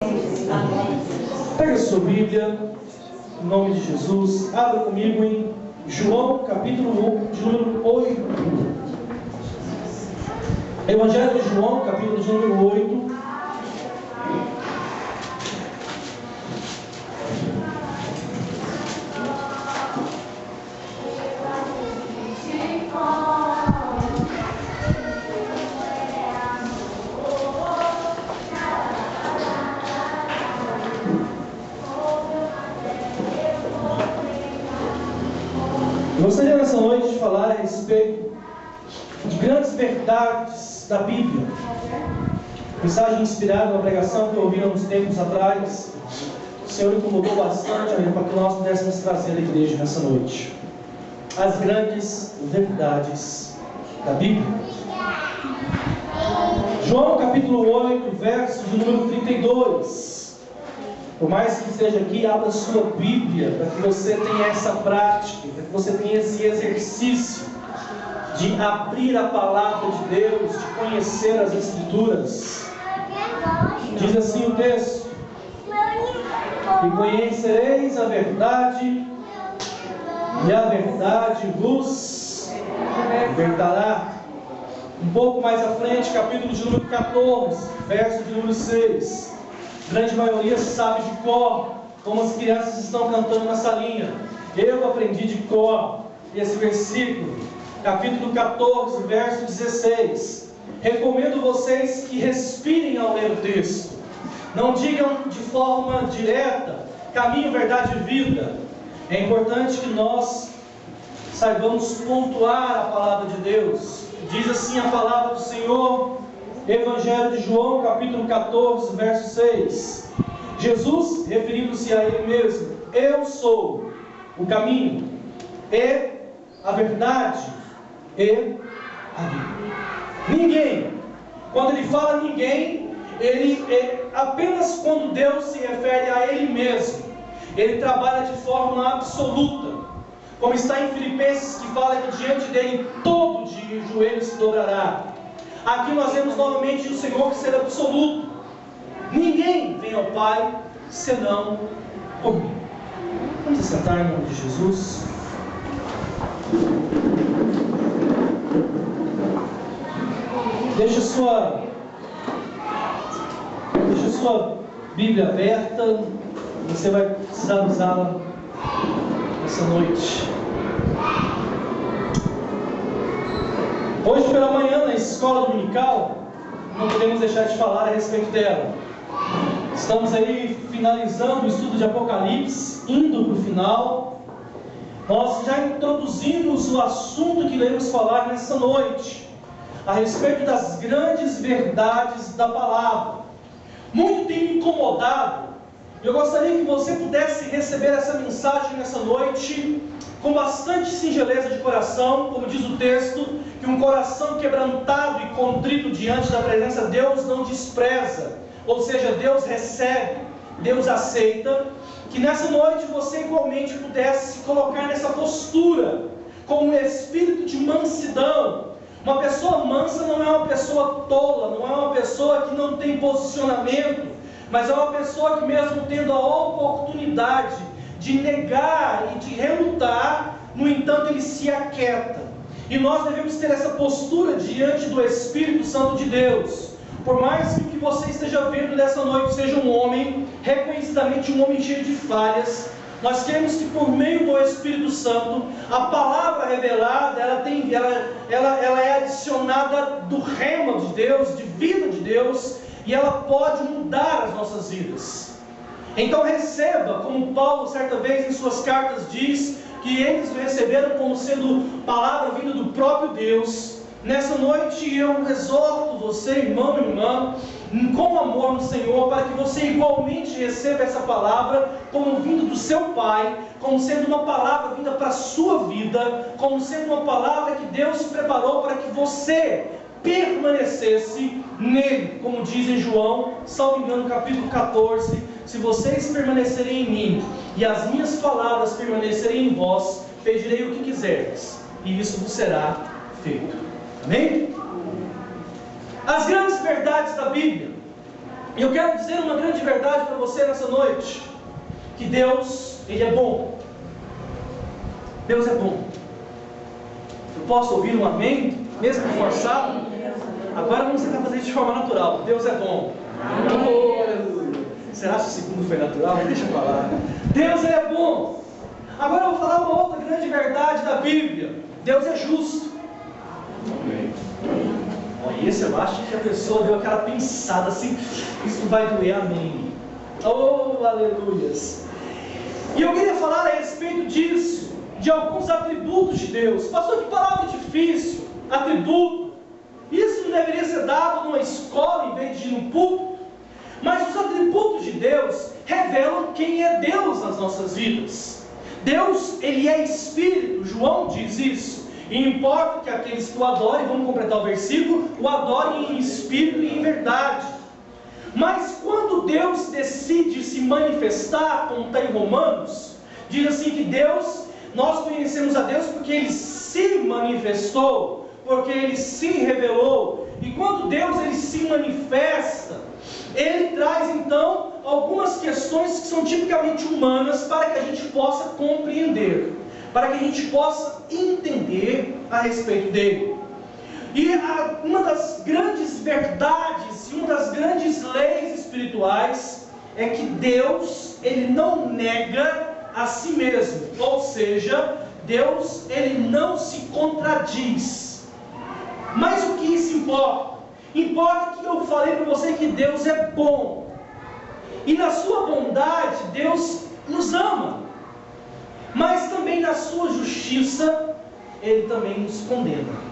Pega a sua Bíblia, em nome de Jesus, abra comigo em João, capítulo 1, de número 8. Evangelho de João, capítulo de número 8. Eu gostaria nessa noite de falar a respeito de grandes verdades da Bíblia. Mensagem inspirada, uma pregação que eu ouvi há uns tempos atrás. O Senhor incomodou bastante para que nós pudéssemos trazer à igreja nessa noite. As grandes verdades da Bíblia. João capítulo 8, verso de número 32. Por mais que esteja aqui, abra a sua Bíblia, para que você tenha essa prática, para que você tenha esse exercício de abrir a palavra de Deus, de conhecer as Escrituras. Diz assim o texto: e conhecereis a verdade, e a verdade vos libertará. Um pouco mais à frente, capítulo de número 14, verso de número 6. A grande maioria sabe de cor, como as crianças estão cantando na salinha. Eu aprendi de cor esse versículo, capítulo 14, verso 16. Recomendo vocês que respirem ao ler o texto. Não digam de forma direta, caminho, verdade e vida. É importante que nós saibamos pontuar a palavra de Deus. Diz assim a palavra do Senhor, Evangelho de João, capítulo 14, verso 6. Jesus, referindo-se a Ele mesmo: eu sou o caminho, e a verdade, e a vida. Ninguém, quando Ele fala ninguém, Ele apenas quando Deus se refere a Ele mesmo, Ele trabalha de forma absoluta. Como está em Filipenses, que fala que diante dele todo joelho se dobrará. Aqui nós vemos novamente o Senhor ser absoluto. Ninguém vem ao Pai senão por mim. Vamos sentar em nome de Jesus. Deixa sua Bíblia aberta. Você vai precisar usá-la essa noite. Hoje pela manhã, na escola dominical, não podemos deixar de falar a respeito dela. Estamos aí finalizando o estudo de Apocalipse, indo para o final. Nós já introduzimos o assunto que iremos falar nessa noite, a respeito das grandes verdades da palavra. Muito tem me incomodado. Eu gostaria que você pudesse receber essa mensagem nessa noite com bastante singeleza de coração, como diz o texto, que um coração quebrantado e contrito diante da presença de Deus não despreza, ou seja, Deus recebe, Deus aceita. Que nessa noite você igualmente pudesse se colocar nessa postura, com um espírito de mansidão. Uma pessoa mansa não é uma pessoa tola, não é uma pessoa que não tem posicionamento, mas é uma pessoa que, mesmo tendo a oportunidade de negar e de relutar, no entanto ele se aquieta. E nós devemos ter essa postura diante do Espírito Santo de Deus. Por mais que o que você esteja vendo nessa noite seja um homem, reconhecidamente um homem cheio de falhas, nós queremos que por meio do Espírito Santo, a palavra revelada, ela é adicionada do rema de Deus, de vida de Deus, e ela pode mudar as nossas vidas. Então receba, como Paulo certa vez em suas cartas diz, que eles receberam como sendo palavra vinda do próprio Deus. Nessa noite eu exorto você, irmão e irmã, com amor no Senhor, para que você igualmente receba essa palavra como vindo do seu Pai, como sendo uma palavra vinda para a sua vida, como sendo uma palavra que Deus preparou para que você permanecesse nele, como diz em João, salvo engano, capítulo 14: se vocês permanecerem em mim e as minhas palavras permanecerem em vós, pedirei o que quiserdes, e isso vos será feito. Amém? As grandes verdades da Bíblia. E eu quero dizer uma grande verdade para você nessa noite: que Deus, Ele é bom. Deus é bom. Eu posso ouvir um amém, mesmo que forçado? Agora vamos tentar fazer isso de forma natural. Deus é bom. Aleluia. Será que o segundo foi natural? Deixa eu falar. Deus é bom. Agora eu vou falar uma outra grande verdade da Bíblia: Deus é justo. Olha, esse eu acho que a pessoa deu aquela pensada assim: isso vai doer, amém. Oh, aleluias. E eu queria falar a respeito disso, de alguns atributos de Deus. Pastor, que palavra difícil, atributo. Isso não deveria ser dado numa escola em vez de ir no púlpito. Mas os atributos de Deus revelam quem é Deus nas nossas vidas. Deus, Ele é Espírito, João diz isso. E importa que aqueles que o adorem, vamos completar o versículo, o adorem em espírito e em verdade. Mas quando Deus decide se manifestar, como está em Romanos, diz assim que Deus, nós conhecemos a Deus porque Ele se manifestou, porque Ele se revelou. E quando Deus Ele se manifesta, Ele traz então algumas questões que são tipicamente humanas para que a gente possa compreender, para que a gente possa entender a respeito dele. E uma das grandes verdades, uma das grandes leis espirituais é que Deus, Ele não nega a si mesmo, ou seja, Deus, Ele não se contradiz. Mas o que isso importa? Importa que eu falei para você que Deus é bom, e na sua bondade Deus nos ama, mas também na sua justiça Ele também nos condena.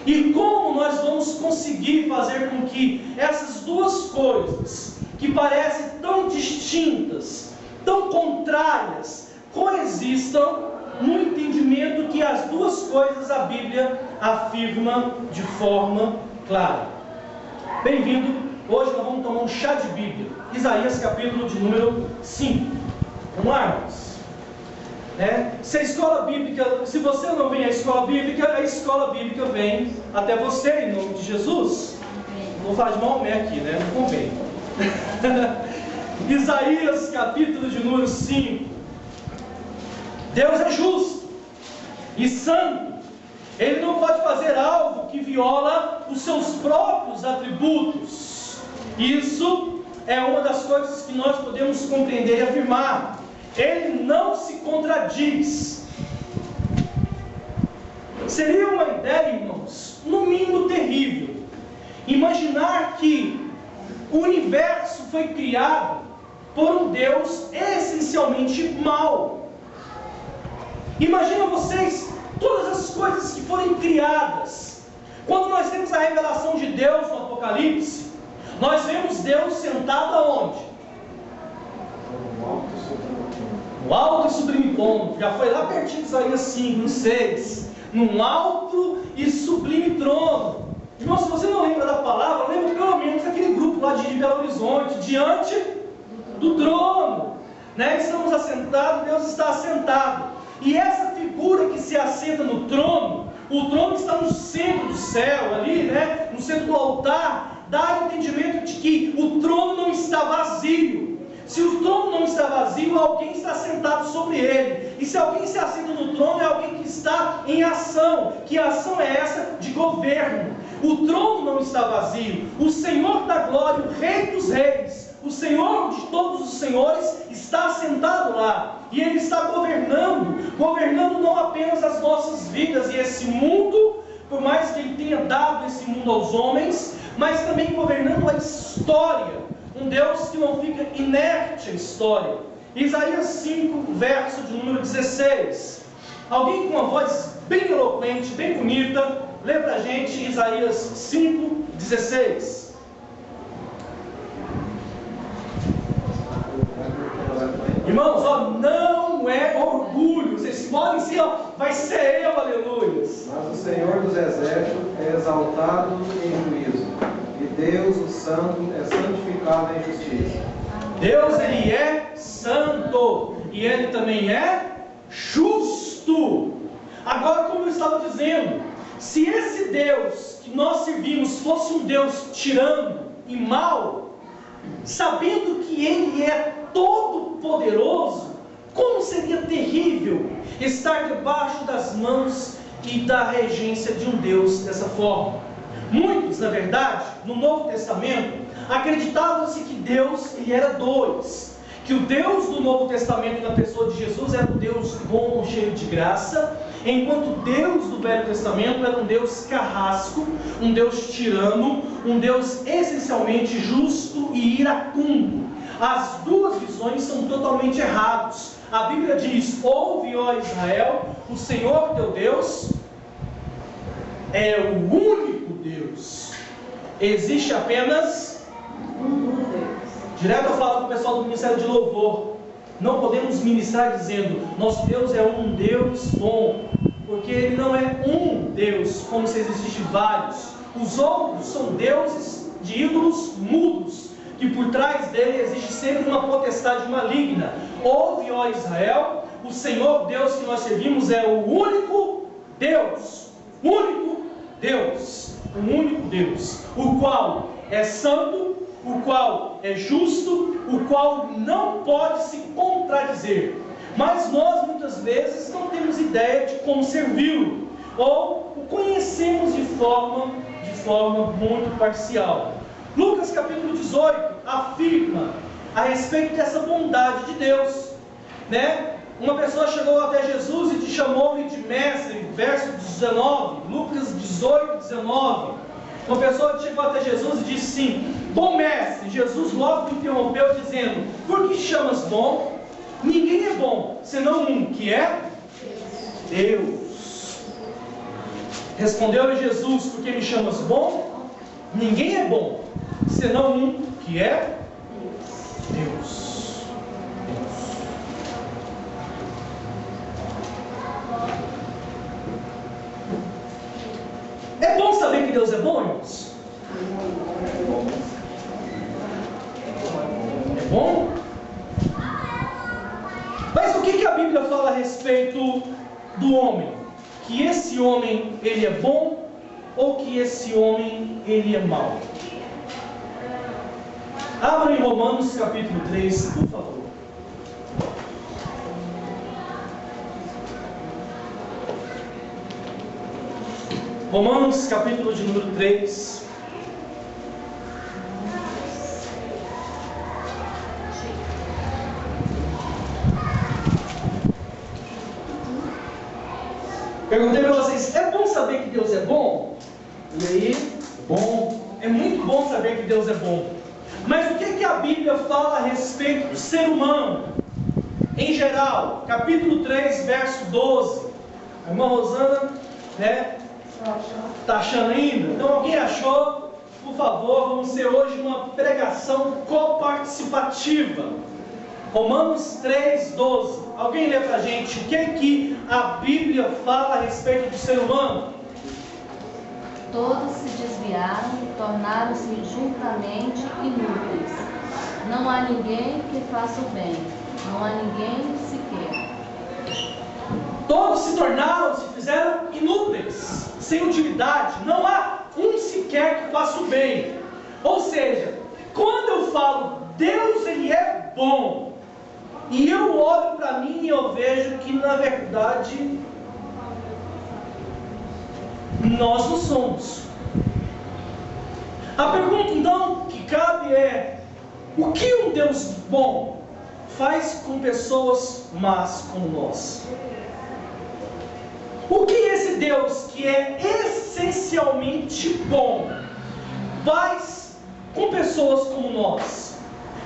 E como nós vamos conseguir fazer com que essas duas coisas, que parecem tão distintas, tão contrárias, coexistam no entendimento que as duas coisas a Bíblia afirma de forma clara? Bem-vindo, hoje nós vamos tomar um chá de Bíblia, Isaías capítulo de número 5. Vamos lá, irmãos. Se a escola bíblica, se você não vem à escola bíblica vem até você, em nome de Jesus. Vou falar de Maomé aqui, não convém. Isaías capítulo de número 5. Deus é justo e santo. Ele não pode fazer algo que viola os seus próprios atributos. Isso é uma das coisas que nós podemos compreender e afirmar. Ele não se contradiz. Seria uma ideia, irmãos, no mínimo terrível, imaginar que o universo foi criado por um Deus essencialmente mau. Imagina vocês todas as coisas que foram criadas. Quando nós temos a revelação de Deus no Apocalipse, nós vemos Deus sentado aonde? No alto e sublime trono. Já foi lá pertinho de Isaías 5, no 6. Num alto e sublime trono. Irmão, se você não lembra da palavra, lembra pelo menos daquele grupo lá de Belo Horizonte, diante do trono. Estamos assentados, Deus está assentado. E essa figura que se assenta no trono, o trono está no centro do céu, ali, no centro do altar, dá o entendimento de que o trono não está vazio. Se o trono não está vazio, alguém está sentado sobre ele. E se alguém se assenta no trono, é alguém que está em ação. Que ação é essa? De governo. O trono não está vazio. O Senhor da glória, o Rei dos reis, o Senhor de todos os senhores, está sentado lá. E Ele está governando não apenas as nossas vidas e esse mundo, por mais que Ele tenha dado esse mundo aos homens, mas também governando a história. Um Deus que não fica inerte à história. Isaías 5, verso de número 16. Alguém com uma voz bem eloquente, bem bonita, lê para a gente Isaías 5, 16. Irmãos, não é orgulho. Vocês podem ser, vai ser eu, aleluia. Mas o Senhor dos exércitos é exaltado em juízo, e Deus, o Santo, é santificado em justiça. Deus, Ele é santo, e Ele também é justo. Agora, como eu estava dizendo, se esse Deus que nós servimos fosse um Deus tirano e mau, sabendo que Ele é todo-poderoso, como seria terrível estar debaixo das mãos e da regência de um Deus dessa forma. Muitos, na verdade, no Novo Testamento, acreditavam-se que Deus ele era dois, que o Deus do Novo Testamento na pessoa de Jesus era um Deus bom, cheio de graça, enquanto o Deus do Velho Testamento era um Deus carrasco, um Deus tirano, um Deus essencialmente justo e iracundo. As duas visões são totalmente erradas. A Bíblia diz: ouve, ó Israel, o Senhor teu Deus é o único Deus. Existe apenas um Deus. Direto eu falo com o pessoal do Ministério de Louvor: não podemos ministrar dizendo nosso Deus é um Deus bom, porque Ele não é um Deus, como se existissem vários. Os outros são deuses de ídolos mudos, que por trás dele existe sempre uma potestade maligna. Ouve, ó Israel, o Senhor Deus que nós servimos é o único Deus, único Deus, o único Deus, o qual é santo, o qual é justo, o qual não pode se contradizer. Mas nós muitas vezes não temos ideia de como servi-lo, ou o conhecemos de forma muito parcial. Lucas capítulo 18 afirma a respeito dessa bondade de Deus, né? Uma pessoa chegou até Jesus e te chamou-lhe de mestre, verso 19, Lucas 18, 19. Uma pessoa chegou até Jesus e disse sim: bom mestre. Jesus logo interrompeu dizendo: por que chamas bom? Ninguém é bom, senão um, que é Deus. Respondeu-lhe Jesus: por que me chamas bom? Ninguém é bom, senão um, que é Deus. É bom saber que Deus é bom, irmãos? É bom? Mas o que a Bíblia fala a respeito do homem? Que esse homem, ele é bom, ou que esse homem, ele é mau? Abra em Romanos capítulo 3, por favor. Romanos capítulo de número 3. Perguntei para vocês: é bom saber que Deus é bom? E aí, bom. É muito bom saber que Deus é bom. Mas o que a Bíblia fala a respeito do ser humano em geral? Capítulo 3, verso 12. A irmã Rosana, né? Está achando ainda? Então, alguém achou? Por favor, vamos ter hoje uma pregação coparticipativa. Romanos 3, 12. Alguém lê para a gente o que a Bíblia fala a respeito do ser humano? Todos se desviaram e tornaram-se juntamente inúteis. Não há ninguém que faça o bem, não há ninguém sequer. Todos se tornaram, se fizeram inúteis, sem utilidade. Não há um sequer que faça o bem. Ou seja, quando eu falo Deus ele é bom, e eu olho para mim e eu vejo que na verdade nós não somos. A pergunta então que cabe é: o que um Deus bom faz com pessoas más como nós? O que esse Deus que é essencialmente bom faz com pessoas como nós?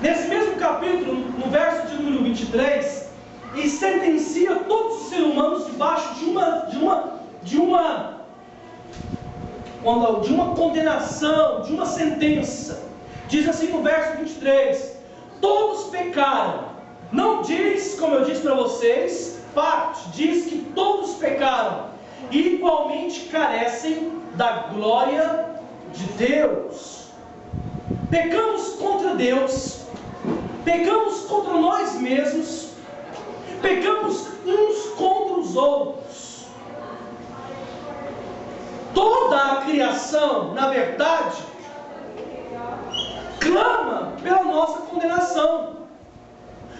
Nesse mesmo capítulo, no verso de número 23, ele sentencia todos os seres humanos debaixo de uma condenação, de uma sentença. Diz assim no verso 23: todos pecaram. Não diz, como eu disse para vocês, parte, diz que todos pecaram e igualmente carecem da glória de Deus. Pecamos contra Deus, pecamos contra nós mesmos, pecamos uns contra os outros. Toda a criação, na verdade, clama pela nossa condenação.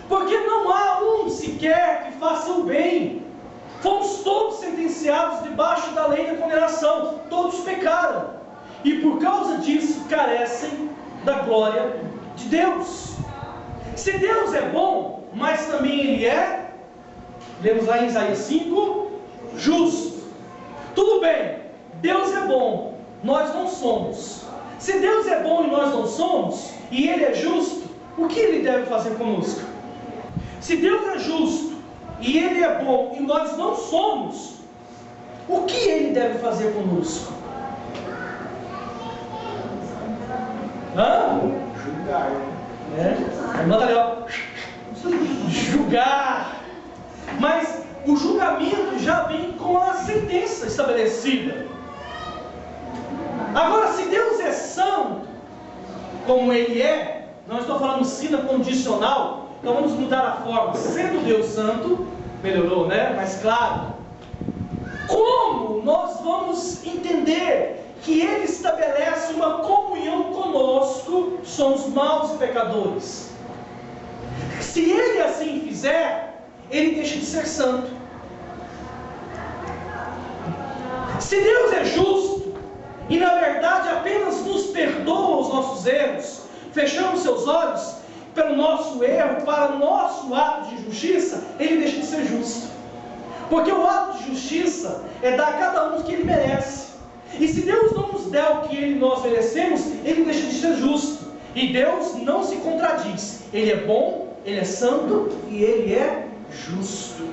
Porque não há um sequer que faça o bem. Fomos todos sentenciados debaixo da lei da condenação. Todos pecaram. E por causa disso carecem da glória de Deus. Se Deus é bom, mas também Ele é, lemos lá em Isaías 5, justo. Tudo bem, Deus é bom, nós não somos. Se Deus é bom e nós não somos, e Ele é justo, o que Ele deve fazer conosco? Se Deus é justo e Ele é bom e nós não somos, o que Ele deve fazer conosco? Julgar. A irmã está ali, ó. Julgar. Mas o julgamento já vem com a sentença estabelecida. Agora, se Deus é santo, como Ele é, não estou falando sina condicional, então vamos mudar a forma. Sendo Deus santo, melhorou, né? Mas claro, como nós vamos entender que Ele estabelece uma comunhão conosco, somos maus e pecadores? Se Ele assim fizer, Ele deixa de ser santo. Se Deus é justo, e na verdade apenas nos perdoa os nossos erros, fechamos seus olhos pelo nosso erro, para o nosso ato de justiça, Ele deixa de ser justo. Porque o ato de justiça é dar a cada um o que ele merece. E se Deus não nos der o que nós merecemos, Ele deixa de ser justo. E Deus não se contradiz. Ele é bom, Ele é santo e Ele é justo.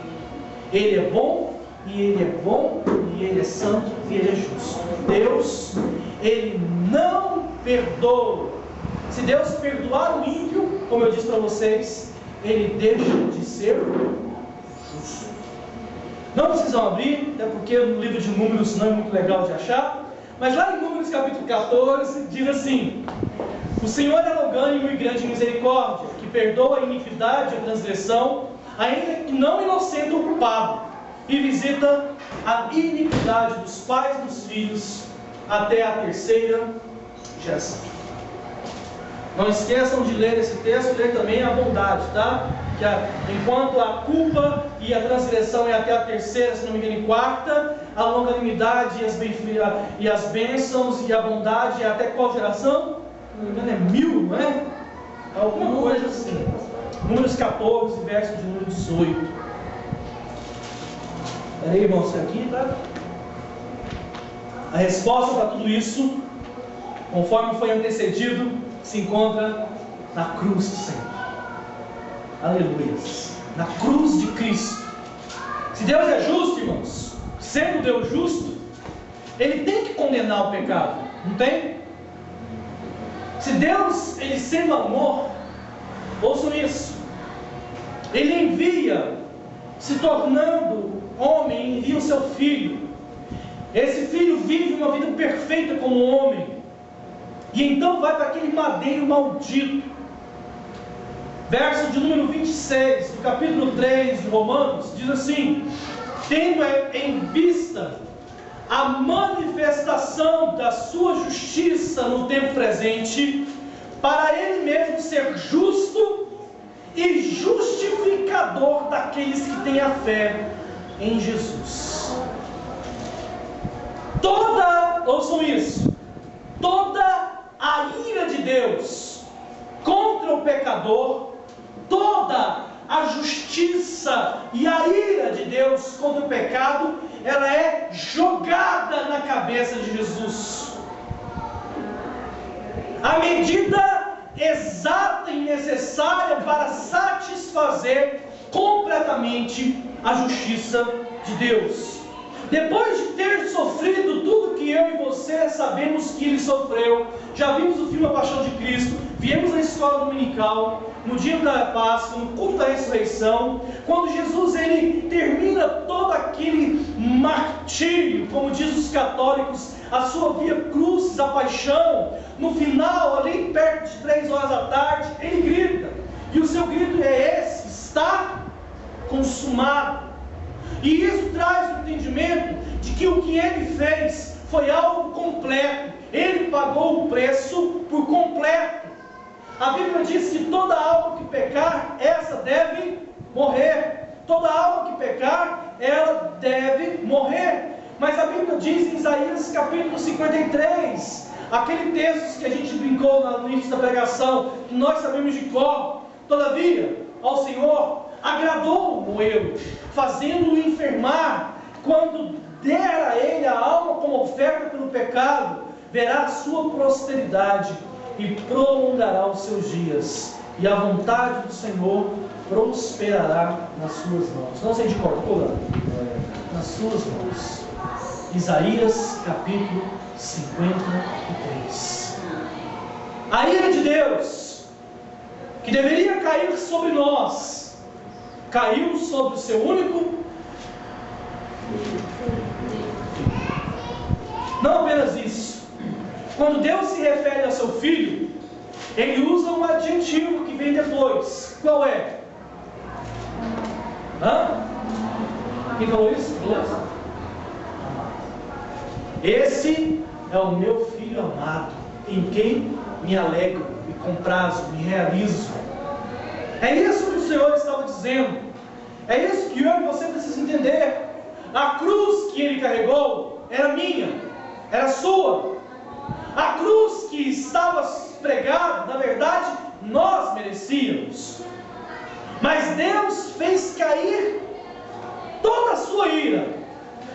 Ele é bom e Ele é bom e Ele é santo e Ele é justo. Deus, Ele não perdoa. Se Deus perdoar o ímpio, como eu disse para vocês, Ele deixa de ser justo. Não precisam abrir, até porque no livro de Números não é muito legal de achar, mas lá em Números capítulo 14 diz assim: o Senhor é longânimo e grande em misericórdia, que perdoa a iniquidade e a transgressão, ainda que não inocente o culpado, e visita a iniquidade dos pais e dos filhos até a terceira geração. Não esqueçam de ler esse texto e ler também a bondade, tá? Enquanto a culpa e a transgressão é até a terceira, se não me engano, em quarta, a longanimidade e as bênçãos e a bondade é até qual geração? Se não me engano, é 1000, não é? Alguma coisa assim. Números 14, verso de número 18. Peraí, irmãos, isso aqui, tá? A resposta para tudo isso, conforme foi antecedido, se encontra na cruz do Senhor. Aleluia. Na cruz de Cristo. Se Deus é justo, irmãos, sendo Deus justo, Ele tem que condenar o pecado, não tem? Se Deus, Ele sendo amor, ouçam isso, Ele envia, se tornando homem, envia o seu Filho. Esse Filho vive uma vida perfeita como homem, e então vai para aquele madeiro maldito. Verso de número 26, do capítulo 3 de Romanos, diz assim: tendo em vista a manifestação da sua justiça no tempo presente, para Ele mesmo ser justo e justificador daqueles que têm a fé em Jesus. Ouçam isso, toda a ira de Deus contra o pecador, toda a justiça e a ira de Deus contra o pecado, ela é jogada na cabeça de Jesus. A medida exata e necessária para satisfazer completamente a justiça de Deus. Depois de ter sofrido tudo que eu e você sabemos que Ele sofreu, já vimos o filme A Paixão de Cristo, viemos na escola dominical, no dia da Páscoa, no culto da ressurreição, quando Jesus ele termina todo aquele martírio, como diz os católicos, a sua via crucis, a paixão, no final, ali perto de 3 horas da tarde, Ele grita, e o seu grito é esse: está consumado. E isso traz o entendimento de que o que Ele fez foi algo completo. Ele pagou o preço por completo. a Bíblia diz que toda alma que pecar, essa deve morrer. Toda alma que pecar, ela deve morrer. Mas a Bíblia diz em Isaías capítulo 53, aquele texto que a gente brincou no início da pregação, que nós sabemos de cor: todavia, ao Senhor agradou moê-lo, fazendo-o enfermar. Quando der a ele a alma como oferta pelo pecado, verá a sua prosperidade e prolongará os seus dias, e a vontade do Senhor prosperará nas suas mãos. Não sei de cor, nas suas mãos. Isaías capítulo 53. A ira de Deus, que deveria cair sobre nós, caiu sobre o seu único. Não apenas isso. Quando Deus se refere ao seu Filho, Ele usa um adjetivo que vem depois. Qual é? Quem falou isso? Esse é o meu Filho amado, em quem me alegro, me comprazo, me realizo. É isso que o Senhor estava dizendo. É isso que eu e você precisamos entender. A cruz que Ele carregou era minha, era sua. A cruz que estava pregada, na verdade, nós merecíamos. Mas Deus fez cair toda a sua ira.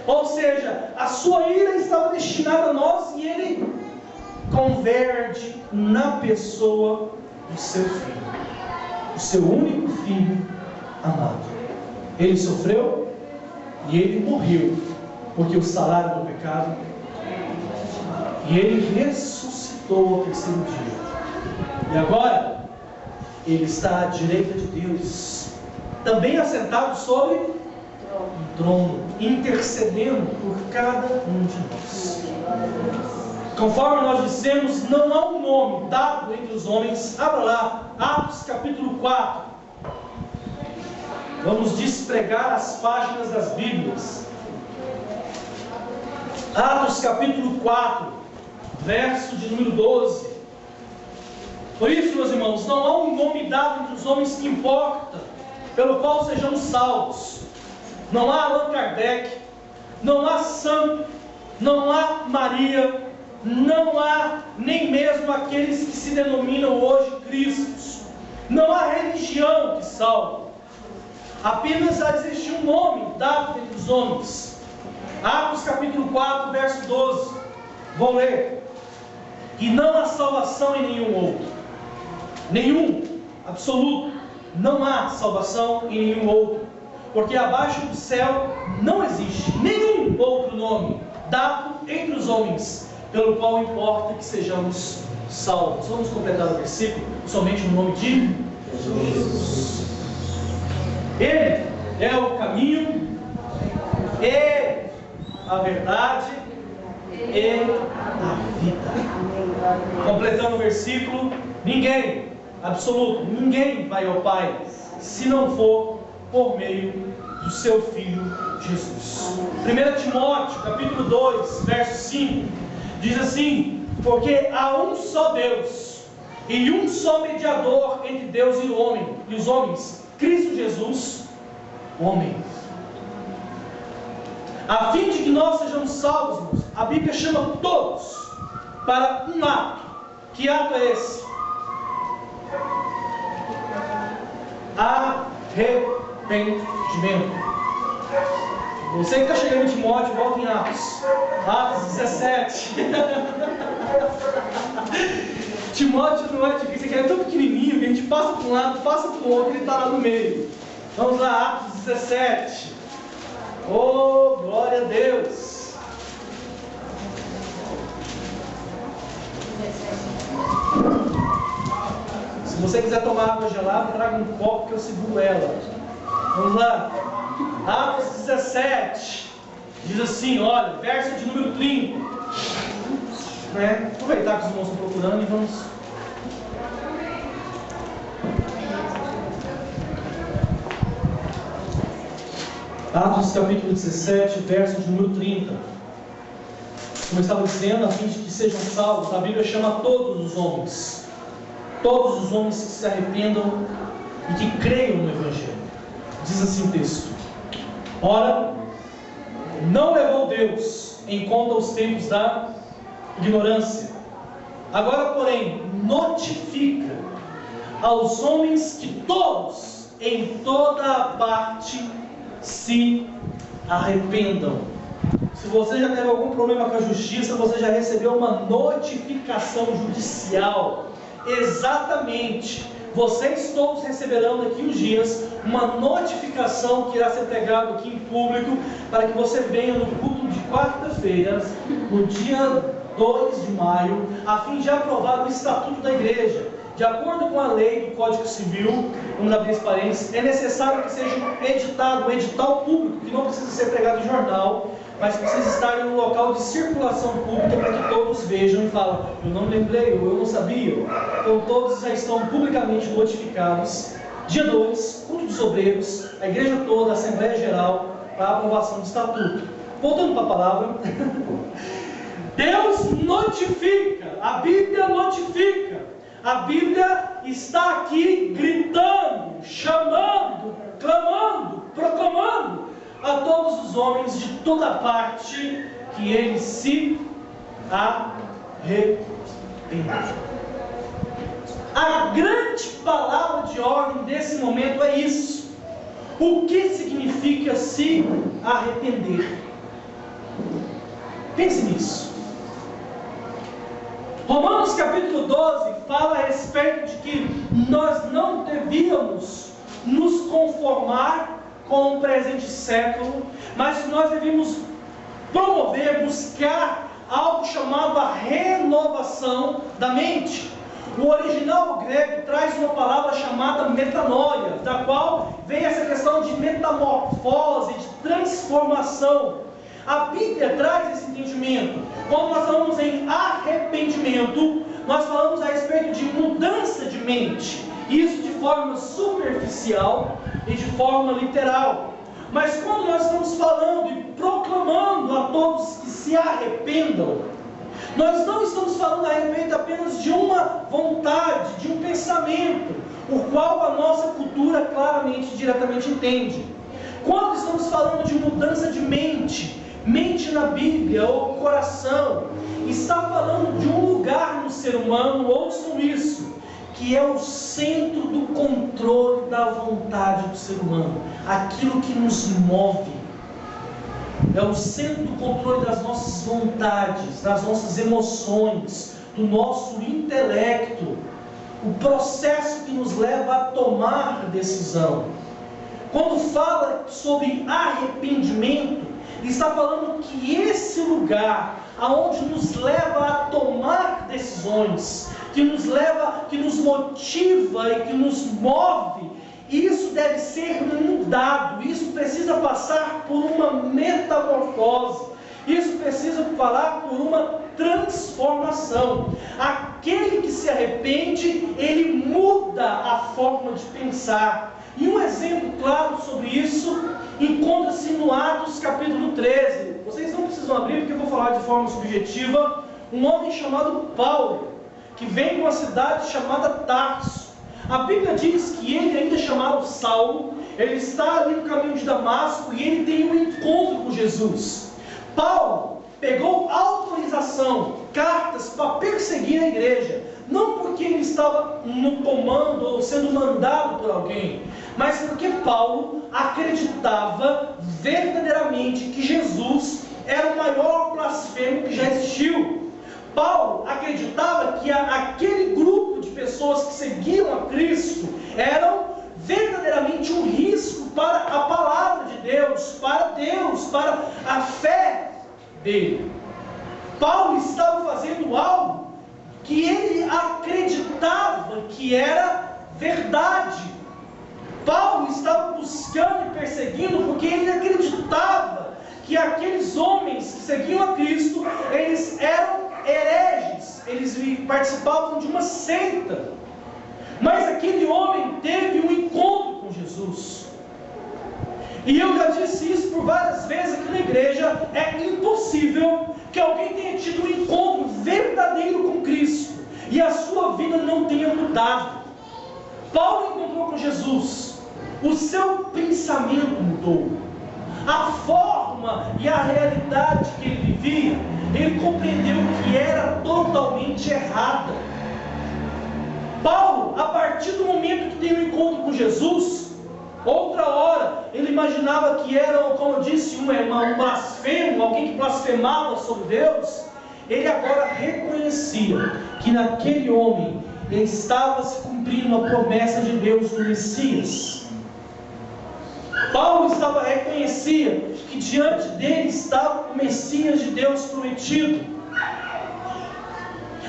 Ou seja, a sua ira estava destinada a nós, e Ele converte na pessoa do seu Filho, o seu único Filho amado. Ele sofreu e Ele morreu, porque o salário do pecado, e Ele ressuscitou ao terceiro dia. E agora Ele está à direita de Deus, também assentado sobre um trono, intercedendo por cada um de nós. Conforme nós dissemos, não há um nome dado entre os homens. Abra lá, Atos capítulo 4. Vamos despregar as páginas das Bíblias. Atos capítulo 4, verso de número 12. Por isso, meus irmãos, não há um nome dado entre os homens que importa, pelo qual sejamos salvos. Não há Allan Kardec, não há santo, não há Maria, não há nem mesmo aqueles que se denominam hoje cristos. Não há religião que salva. Apenas existe um nome dado entre os homens. Atos capítulo 4, verso 12. Vou ler. E não há salvação em nenhum outro. Nenhum, absoluto. Não há salvação em nenhum outro. Porque abaixo do céu não existe nenhum outro nome dado entre os homens, pelo qual importa que sejamos salvos. Vamos completar o versículo, somente no nome de Jesus. Ele é o caminho, e a verdade, e a vida. Completando o versículo, ninguém, absoluto, ninguém vai ao Pai, se não for por meio do seu Filho Jesus. 1 Timóteo capítulo 2, verso 5, diz assim: porque há um só Deus, e um só mediador entre Deus e os homens, Cristo Jesus, homem. A fim de que nós sejamos salvos, irmãos, a Bíblia chama todos para um ato. Que ato é esse? Arrependimento. Você que está chegando em Timóteo, volta em Atos. Atos 17. Timóteo não é difícil, ele é tão pequenininho que a gente passa para um lado, passa para o outro, ele está lá no meio. Vamos lá, Atos 17. Oh, glória a Deus. Se você quiser tomar água gelada, traga um copo que eu seguro ela. Vamos lá. Atos 17. Diz assim, olha, verso de número 30. Aproveitar que os irmãos estão procurando e vamos. Atos capítulo 17, verso de número 30. Como eu estava dizendo, a fim de que sejam salvos, a Bíblia chama todos os homens. todos os homens que se arrependam e que creiam no Evangelho. Diz assim o texto: ora, não levou Deus em conta os tempos da ignorância. Agora, porém, notifica aos homens que todos, em toda a parte, se arrependam. Se você já teve algum problema com a justiça, você já recebeu uma notificação judicial. Exatamente. Vocês todos receberão daqui uns dias uma notificação que irá ser pregada aqui em público, para que você venha no culto de quarta-feira, no dia 2 de maio, a fim de aprovar o estatuto da igreja. De acordo com a lei do Código Civil, vamos abrir esse parênteses, é necessário que seja editado um edital público, que não precisa ser pregado em jornal, mas precisa estar em um local de circulação pública, para que todos vejam e falem: eu não me lembrei, ou eu não sabia. Então todos já estão publicamente notificados. Dia 2, culto dos obreiros, a igreja toda, a Assembleia Geral, para a aprovação do estatuto. Voltando para a palavra, Deus notifica, a Bíblia notifica. A Bíblia está aqui gritando, chamando, clamando, proclamando a todos os homens de toda parte que eles se arrependam. A grande palavra de ordem desse momento é isso. O que significa se arrepender? Pense nisso. Romanos capítulo 12 fala a respeito de que nós não devíamos nos conformar com o presente século, mas nós devemos promover, buscar algo chamado a renovação da mente. O original grego traz uma palavra chamada metanoia, da qual vem essa questão de metamorfose, de transformação. A Bíblia traz esse entendimento. Quando nós falamos em arrependimento, nós falamos a respeito de mudança de mente. Isso de forma superficial e de forma literal. Mas quando nós estamos falando e proclamando a todos que se arrependam, nós não estamos falando a respeito apenas de uma vontade, de um pensamento, o qual a nossa cultura claramente, diretamente entende. Quando estamos falando de mudança de mente, mente na Bíblia ou coração, está falando de um lugar no ser humano, ouçam isso, que é o centro do controle da vontade do ser humano, aquilo que nos move, é o centro do controle das nossas vontades, das nossas emoções, do nosso intelecto, o processo que nos leva a tomar decisão. Quando fala sobre arrependimento, está falando que esse lugar, aonde nos leva a tomar decisões, que nos leva, que nos motiva e que nos move, isso deve ser mudado, isso precisa passar por uma metamorfose, isso precisa falar por uma transformação. Aquele que se arrepende, ele muda a forma de pensar. E um exemplo claro sobre isso encontra-se no Atos capítulo 13. Vocês não precisam abrir, porque eu vou falar de forma subjetiva. Um homem chamado Paulo, que vem de uma cidade chamada Tarso. A Bíblia diz que ele, ainda chamado Saulo, ele está ali no caminho de Damasco e ele tem um encontro com Jesus. Paulo pegou autorização, cartas para perseguir a igreja, não porque ele estava no comando ou sendo mandado por alguém, mas porque Paulo acreditava verdadeiramente que Jesus era o maior blasfemo que já existiu. Paulo acreditava que aquele grupo de pessoas que seguiam a Cristo eram verdadeiramente um risco para a palavra de Deus, para a fé dele. Paulo estava fazendo algo que ele acreditava que era verdade. Paulo estava buscando e perseguindo porque ele acreditava que aqueles homens que seguiam a Cristo, eles eram hereges, eles participavam de uma seita. Mas aquele homem teve um encontro com Jesus. E eu já disse isso por várias vezes aqui na igreja. É impossível que alguém tenha tido um encontro verdadeiro com Cristo, e a sua vida não tenha mudado. Paulo encontrou com Jesus, o seu pensamento mudou, a forma e a realidade que ele vivia, ele compreendeu que era totalmente errada. Paulo, a partir do momento que tem um encontro com Jesus, outra hora ele imaginava que era, como eu disse, um blasfemo, alguém que blasfemava sobre Deus. Ele agora reconhecia que naquele homem estava se cumprindo a promessa de Deus do Messias. Paulo reconhecia que diante dele estava o Messias de Deus prometido.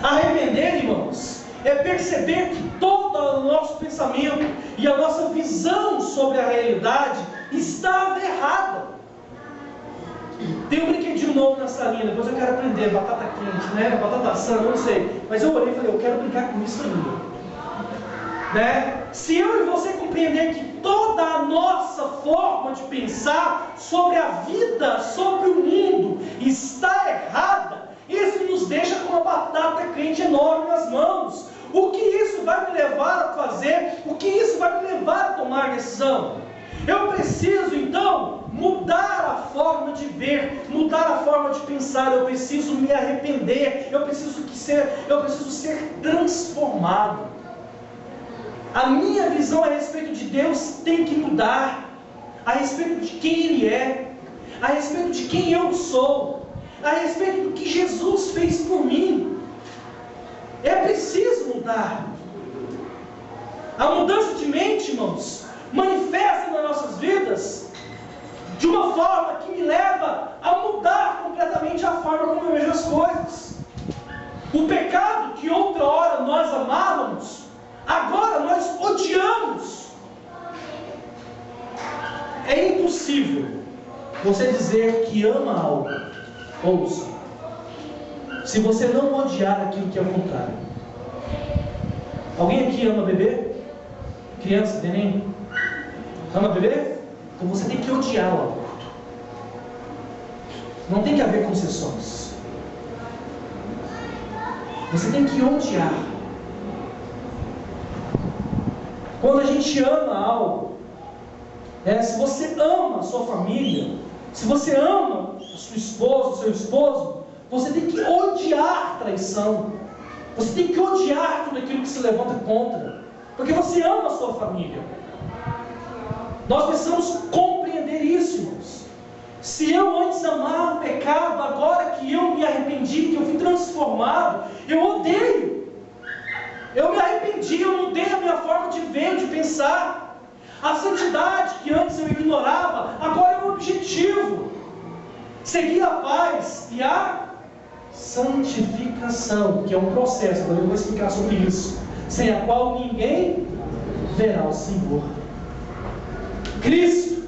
Arrepender, irmãos, é perceber que todo o nosso pensamento e a nossa visão sobre a realidade estava errada. Tem um brinquedinho novo na salinha, depois eu quero aprender, batata quente, né? Batata assada, não sei. Mas eu olhei e falei, eu quero brincar com isso ainda. Né? Se eu e você compreender que toda a nossa forma de pensar sobre a vida, sobre o mundo, está errada, isso nos deixa com uma batata quente enorme nas mãos. O que isso vai me levar a fazer? O que isso vai me levar a tomar decisão? Eu preciso então mudar a forma de ver, mudar a forma de pensar. Eu preciso me arrepender, eu preciso ser transformado. A minha visão a respeito de Deus tem que mudar, a respeito de quem Ele é, a respeito de quem eu sou, a respeito do que Jesus fez por mim. É preciso mudar. A mudança de mente, irmãos, manifesta nas nossas vidas de uma forma que me leva a mudar completamente a forma como eu vejo as coisas. O pecado que outra hora nós amávamos, agora nós odiamos. É impossível você dizer que ama algo, ouça, se você não odiar aquilo que é o contrário. Alguém aqui ama beber? Criança, neném? Ama beber? Então você tem que odiá-la. Não tem que haver concessões. Você tem que odiar. Quando a gente ama algo, se você ama a sua família, se você ama a sua esposa, o seu esposo, você tem que odiar traição. Você tem que odiar tudo aquilo que se levanta contra, porque você ama a sua família. Nós precisamos compreender isso, irmãos. Se eu antes amava o pecado, agora que eu me arrependi, que eu fui transformado, eu odeio. Eu me arrependi, eu mudei a minha forma de ver, de pensar. A santidade que antes eu ignorava, agora é um objetivo. Seguir a paz e a santificação, que é um processo, agora eu vou explicar sobre isso, sem a qual ninguém verá o Senhor. Cristo,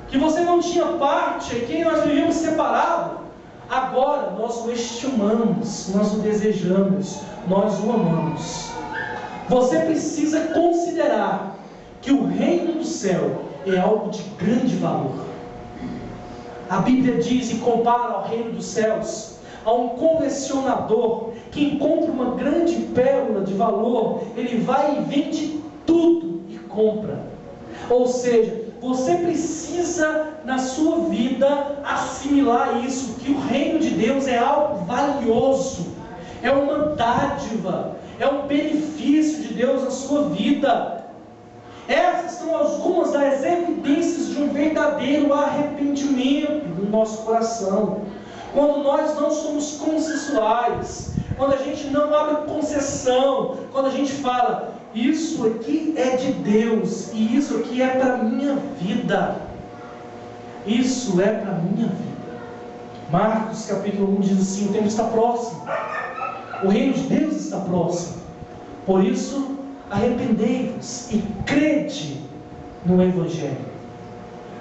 que você não tinha parte, em quem nós vivíamos separados, agora nós o estimamos, nós o desejamos, nós o amamos. Você precisa considerar que o reino do céu é algo de grande valor. A Bíblia diz e compara ao reino dos céus a um colecionador que encontra uma grande pérola de valor, ele vai e vende tudo e compra. Ou seja, você precisa na sua vida assimilar isso, que o reino de Deus é algo valioso, é uma dádiva, é um benefício de Deus na sua vida. Essas são algumas das evidências de um verdadeiro arrependimento do nosso coração. Quando nós não somos consensuais, quando a gente não abre concessão, quando a gente fala, isso aqui é de Deus, e isso aqui é para a minha vida. Isso é para a minha vida. Marcos capítulo 1 diz assim, o tempo está próximo. O reino de Deus está próximo. Por isso, arrependei-vos e crede no Evangelho.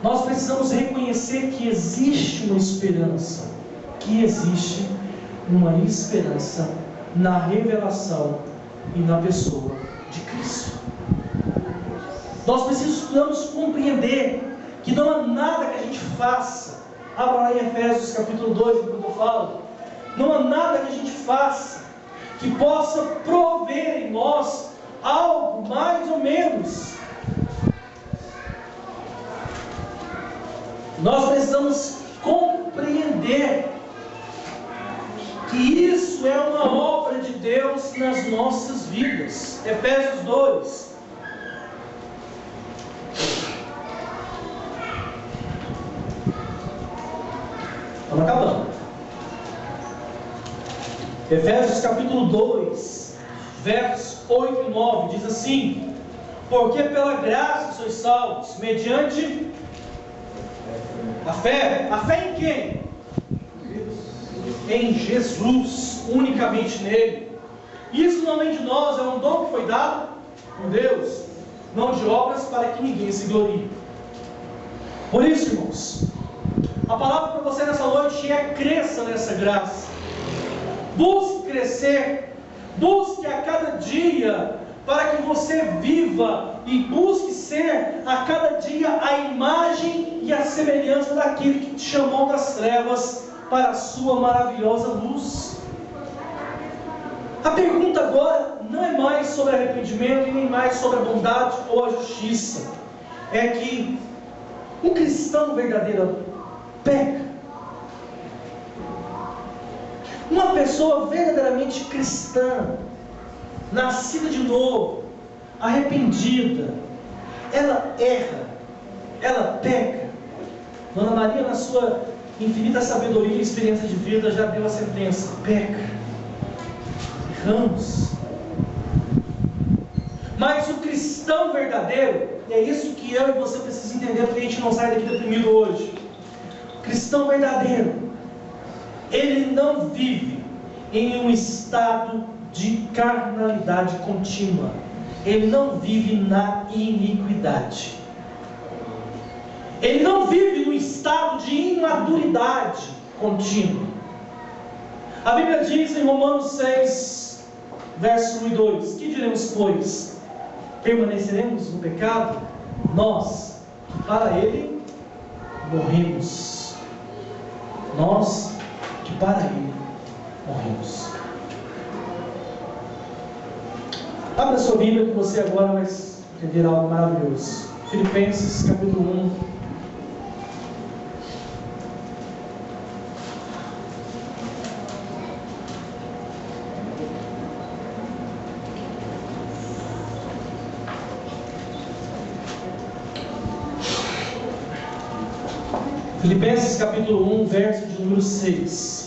Nós precisamos reconhecer que existe uma esperança. Que existe uma esperança na revelação e na pessoa de Cristo. Nós precisamos compreender que não há nada que a gente faça. Abra lá em Efésios capítulo 2, enquanto eu falo. Não há nada que a gente faça que possa prover em nós algo mais ou menos. Nós precisamos compreender que isso é uma obra de Deus nas nossas vidas. Efésios 2. Estamos acabando. Efésios capítulo 2, versos 8 e 9, diz assim: porque pela graça sois salvos, mediante a fé em quem? Em Jesus, unicamente nele. Isso não vem de nós, é um dom que foi dado por Deus, não de obras, para que ninguém se glorie. Por isso, irmãos, a palavra para você nessa noite é: cresça nessa graça. Busque crescer, busque a cada dia, para que você viva e busque ser a cada dia a imagem e a semelhança daquele que te chamou das trevas para a sua maravilhosa luz. A pergunta agora não é mais sobre arrependimento e nem mais sobre a bondade ou a justiça. É que o cristão verdadeiro peca. Uma pessoa verdadeiramente cristã, nascida de novo, arrependida, ela erra, ela peca. Dona Maria, na sua infinita sabedoria e experiência de vida, já deu a sentença: peca, erramos. Mas o cristão verdadeiro, e é isso que eu e você precisamos entender, porque a gente não sai daqui deprimido hoje. O cristão verdadeiro, ele não vive em um estado de carnalidade contínua. Ele não vive na iniquidade. Ele não vive no estado de imaturidade contínua. A Bíblia diz em Romanos 6, versos 1 e 2: que diremos, pois? Permaneceremos no pecado? Nós, que para ele morremos. Nós, que para ele morremos. Abra sua Bíblia que você agora vai entender algo maravilhoso. Filipenses capítulo 1. Filipenses capítulo 1, verso de número 6.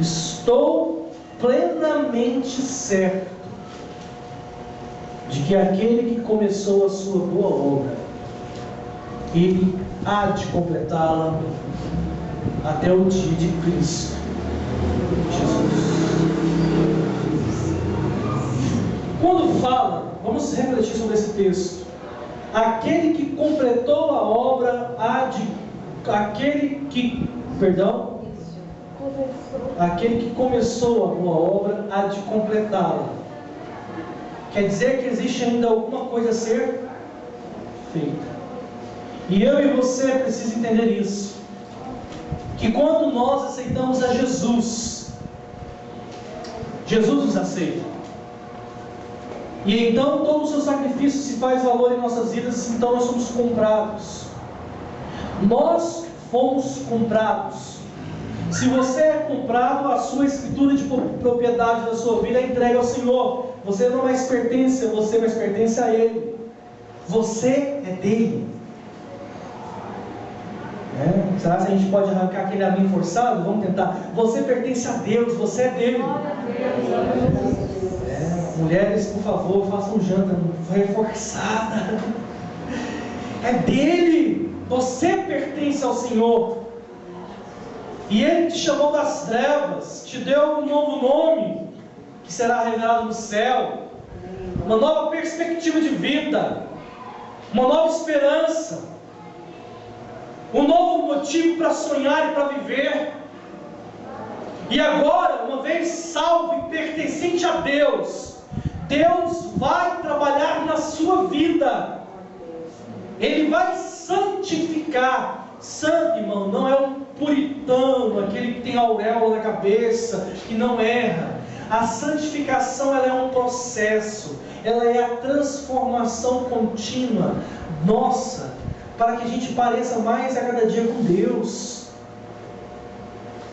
Estou plenamente certo de que aquele que começou a sua boa obra, ele há de completá-la até o dia de Cristo Jesus. Quando fala, vamos refletir sobre esse texto: aquele que completou a obra aquele que começou a boa obra há de completá-la. Quer dizer que existe ainda alguma coisa a ser feita. E eu e você precisamos entender isso, que quando nós aceitamos a Jesus, Jesus nos aceita. E então todo o seu sacrifício se faz valor em nossas vidas. Então nós somos comprados. Nós fomos comprados. Se você é comprado, a sua escritura de propriedade da sua vida é entregue ao Senhor. Você não mais pertence a você, mas pertence a Ele. Você é dele. Será que a gente pode arrancar aquele amém forçado? Vamos tentar. Você pertence a Deus, você é dele. Mulheres, por favor, façam janta reforçada. É dele. Você pertence ao Senhor. E Ele te chamou das trevas, te deu um novo nome, que será revelado no céu, uma nova perspectiva de vida, uma nova esperança, um novo motivo para sonhar e para viver. E agora, uma vez salvo e pertencente a Deus, Deus vai trabalhar na sua vida. Ele vai santificar Santo, irmão, não é um puritano, aquele que tem auréola na cabeça, que não erra. A santificação, ela é um processo, ela é a transformação contínua nossa, para que a gente pareça mais a cada dia com Deus.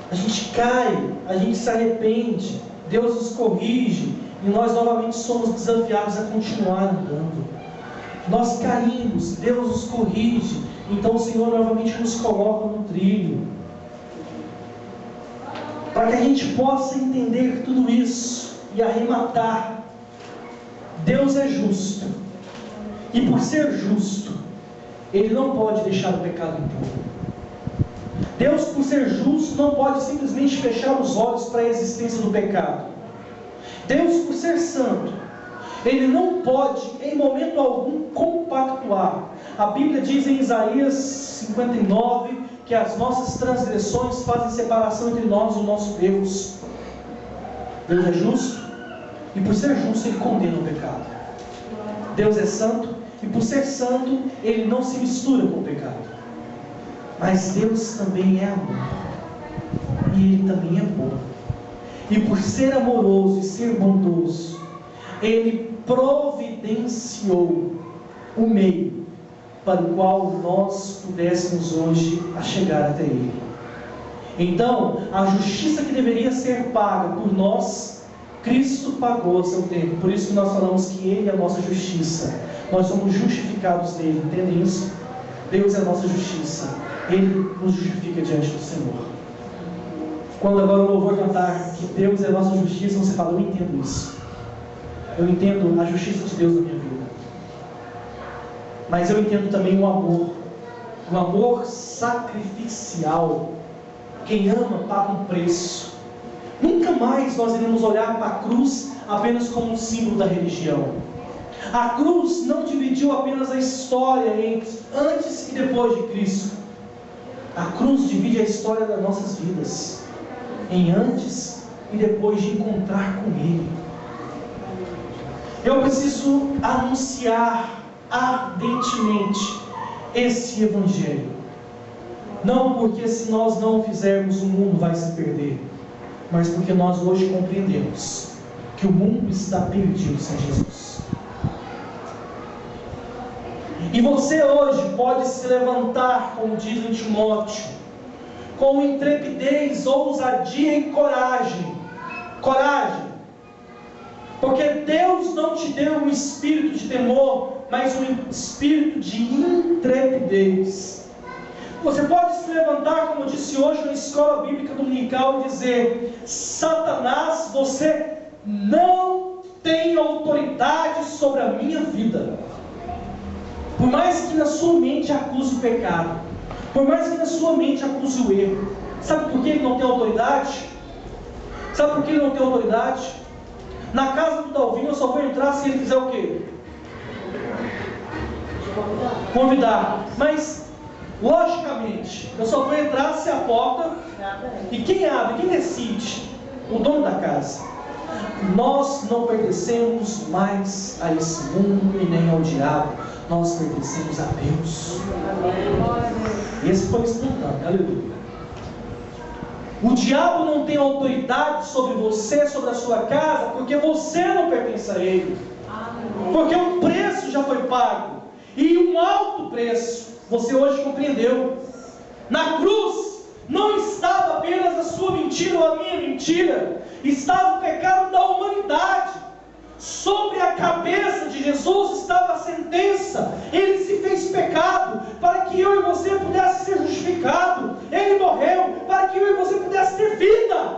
A gente cai, a gente se arrepende, Deus nos corrige, e nós novamente somos desafiados a continuar andando. Nós caímos, Deus nos corrige, então o Senhor novamente nos coloca no trilho. Para que a gente possa entender tudo isso e arrematar, Deus é justo, e por ser justo, Ele não pode deixar o pecado impune. Deus, por ser justo, não pode simplesmente fechar os olhos para a existência do pecado. Deus, por ser santo, Ele não pode, em momento algum, compactuar. A Bíblia diz em Isaías 59, que as nossas transgressões fazem separação entre nós e o nosso Deus. Deus é justo, e por ser justo, Ele condena o pecado. Deus é santo, e por ser santo, Ele não se mistura com o pecado. Mas Deus também é amor, e Ele também é bom. E por ser amoroso e ser bondoso, Ele providenciou o meio para o qual nós pudéssemos hoje a chegar até Ele. Então, a justiça que deveria ser paga por nós, Cristo pagou a seu tempo. Por isso que nós falamos que Ele é a nossa justiça. Nós somos justificados nele, entendem isso? Deus é a nossa justiça, Ele nos justifica diante do Senhor. Quando agora o louvor cantar que Deus é a nossa justiça, você fala, eu entendo isso. Eu entendo a justiça de Deus na minha vida. Mas eu entendo também o amor sacrificial. Quem ama paga um preço. Nunca mais nós iremos olhar para a cruz apenas como um símbolo da religião. A cruz não dividiu apenas a história entre antes e depois de Cristo. A cruz divide a história das nossas vidas, em antes e depois de encontrar com Ele. Eu preciso anunciar ardentemente esse Evangelho. Não porque se nós não o fizermos o mundo vai se perder, mas porque nós hoje compreendemos que o mundo está perdido sem Jesus. E você hoje pode se levantar, como diz em Timóteo, com intrepidez, ousadia e coragem. Coragem. Porque Deus não te deu um espírito de temor, mas um espírito de intrepidez. Você pode se levantar, como eu disse hoje na escola bíblica dominical, e dizer: Satanás, você não tem autoridade sobre a minha vida. Por mais que na sua mente acuse o pecado, por mais que na sua mente acuse o erro, sabe por que ele não tem autoridade? Sabe por que ele não tem autoridade? Na casa do Dalvinho eu só vou entrar se ele fizer o quê? Convidar. Mas, logicamente, eu só vou entrar se a porta... E quem abre, quem decide? O dono da casa. Nós não pertencemos mais a esse mundo e nem ao diabo. Nós pertencemos a Deus. Esse foi espontâneo, aleluia. O diabo não tem autoridade sobre você, sobre a sua casa, porque você não pertence a ele. Porque o preço já foi pago, e um alto preço, você hoje compreendeu. Na cruz não estava apenas a sua mentira ou a minha mentira, estava o pecado da humanidade. Sobre a cabeça de Jesus estava a sentença. Ele se fez pecado para que eu e você pudesse ser justificado. Ele morreu para que eu e você pudesse ter vida.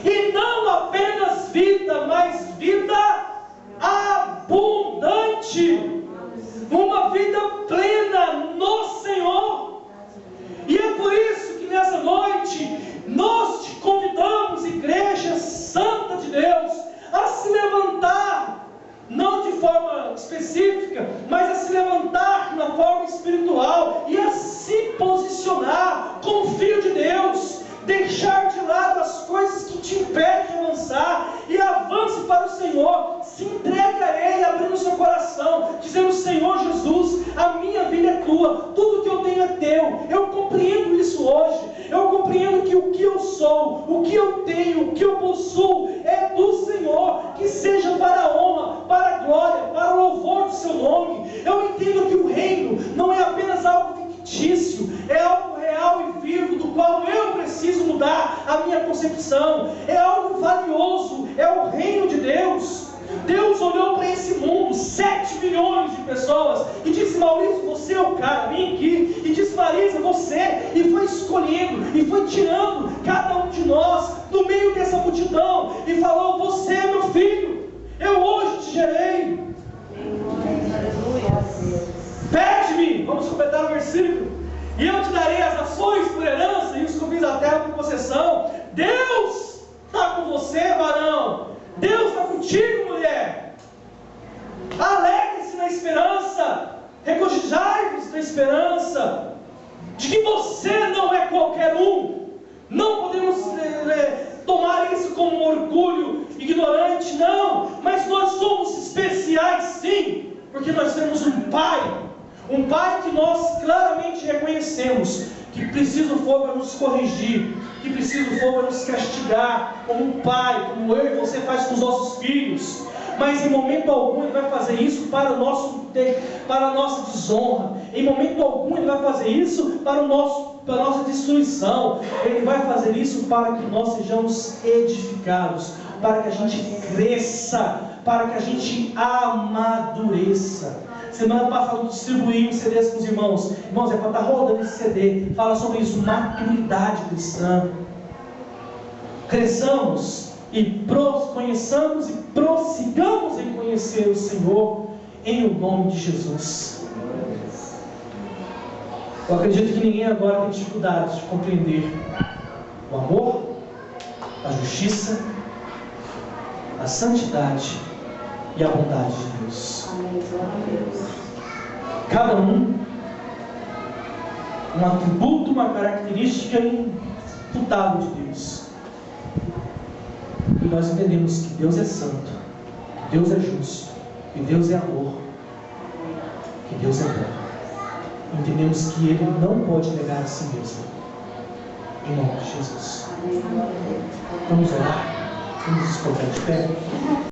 E não apenas vida, mas vida abundante. Uma vida plena no Senhor. E é por isso que nessa noite nós te convidamos, Igreja Santa de Deus, a se levantar, não de forma específica, mas a se levantar na forma espiritual e a se posicionar como filho de Deus, deixar de lado as coisas que te impedem de avançar e avance para o Senhor. Se entregue a Ele, abrindo o seu coração, dizendo: Senhor Jesus, a minha vida é Tua, tudo que eu tenho é Teu. Eu compreendo isso hoje. Eu compreendo que o que eu sou, o que eu tenho, o que eu possuo é do Senhor. Que seja para a honra, para a glória, para o louvor do seu nome. Eu entendo que o reino não é apenas algo fictício, é algo real e vivo, do qual eu preciso mudar a minha concepção. É algo valioso, é o reino de Deus. Deus olhou para esse mundo, 7 milhões de pessoas, e disse: Maurício, você é o cara, vem aqui. E disse: Marisa, você. E foi escolhendo, e foi tirando cada um de nós do meio dessa multidão, e falou: você é meu filho, eu hoje te gerei. Pede-me, vamos completar o versículo, e eu te darei as nações por herança, e os confins da terra por possessão. Deus está com você, varão. Deus está contigo, mulher. Alegre-se na esperança, regozijai-vos na esperança de que você não é qualquer um. Não podemos tomar isso como um orgulho ignorante, não, mas nós somos especiais, sim, porque nós temos um Pai que nós claramente reconhecemos que preciso for para nos corrigir, que preciso for para nos castigar, como um pai, como eu e você faz com os nossos filhos. Mas em momento algum Ele vai fazer isso para a nossa desonra. Em momento algum Ele vai fazer isso para a nossa destruição. Ele vai fazer isso para que nós sejamos edificados, para que a gente cresça, para que a gente amadureça. Semana passada eu distribuí CDs com os irmãos. Irmãos, é para estar rodando esse CD. Fala sobre isso, maturidade cristã. Cresçamos e conheçamos e prossigamos em conhecer o Senhor, em o nome de Jesus. Eu acredito que ninguém agora tem dificuldade de compreender o amor, a justiça, a santidade e a bondade de Deus. Cada um atributo, uma característica imutável de Deus. E nós entendemos que Deus é santo, que Deus é justo, que Deus é amor, que Deus é bom. Entendemos que Ele não pode negar a si mesmo. Em nome de Jesus. Vamos orar. Vamos nos colocar de pé.